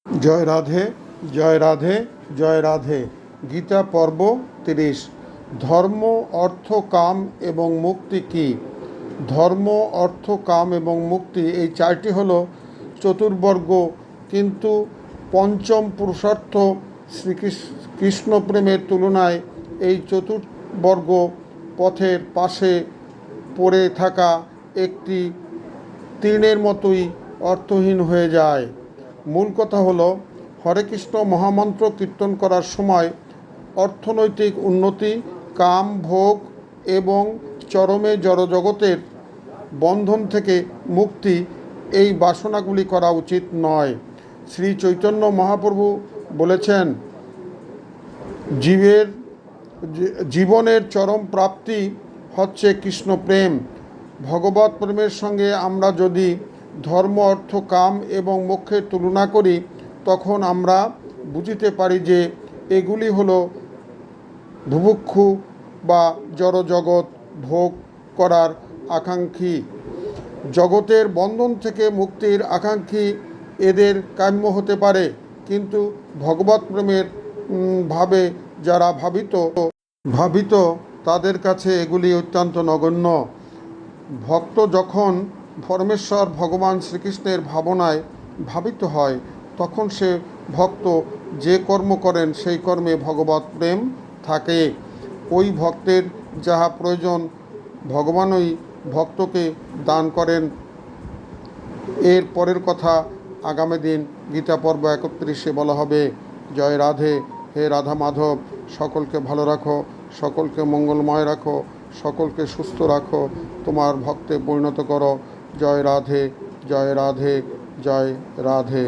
জয় রাধে, জয় রাধে, জয় রাধে। গীতা পর্ব 30। ধর্ম, অর্থ, কাম এবং মুক্তি কি? ধর্ম, অর্থ, কাম এবং মুক্তি এই চারটি হল চতুর্বর্গ, কিন্তু পঞ্চম পুরুষার্থ কৃষ্ণ প্রেমের তুলনায় এই চতুর্বর্গ পথের পাশে পড়ে থাকা একটি তৃণের মতোই অর্থহীন হয়ে যায়। মূল কথা হলো, হরে কৃষ্ণ মহামন্ত্র কীর্তন করার সময় অর্থনৈতিক উন্নতি, কাম, ভোগ এবং চরমে জড়জগতের বন্ধন থেকে মুক্তি, এই বাসনাগুলি করা উচিত নয়। শ্রী চৈতন্য মহাপ্রভু বলেছেন, জীবনের চরম প্রাপ্তি হচ্ছে কৃষ্ণ প্রেম। ভগবত প্রেমের সঙ্গে আমরা যদি ধর্ম, অর্থ, কাম এবং মোক্ষের তুলনা করি, তখন আমরা বুঝিতে পারি যে এগুলি হলো বুভুক্ষু বা জড়জগৎ ভোগ করার আকাঙ্ক্ষী, জগতের বন্ধন থেকে মুক্তির আকাঙ্ক্ষী এদের কাম্য হতে পারে, কিন্তু ভগবত প্রেমের ভাবে যারা ভাবিত তাদের কাছে এগুলি অত্যন্ত নগণ্য। ভক্ত যখন পরমেশ্বর ভগবান শ্রীকৃষ্ণের ভাবনায় ভাবিত হয়, তখন সে ভক্ত যে কর্ম করেন সেই কর্মে ভগবত প্রেম থাকে। ওই ভক্তের যাহা প্রয়োজন ভগবানই ভক্তকে দান করেন। এর পরের কথা আগামী দিন গীতা পর্ব 31-এ বলা হবে। জয় রাধে। হে রাধা মাধব, সকলকে ভালো রাখো, সকলকে মঙ্গলময় রাখো, সকলকে সুস্থ রাখো, তোমার ভক্তে পরিণত করো। জয় রাধে, জয় রাধে, জয় রাধে।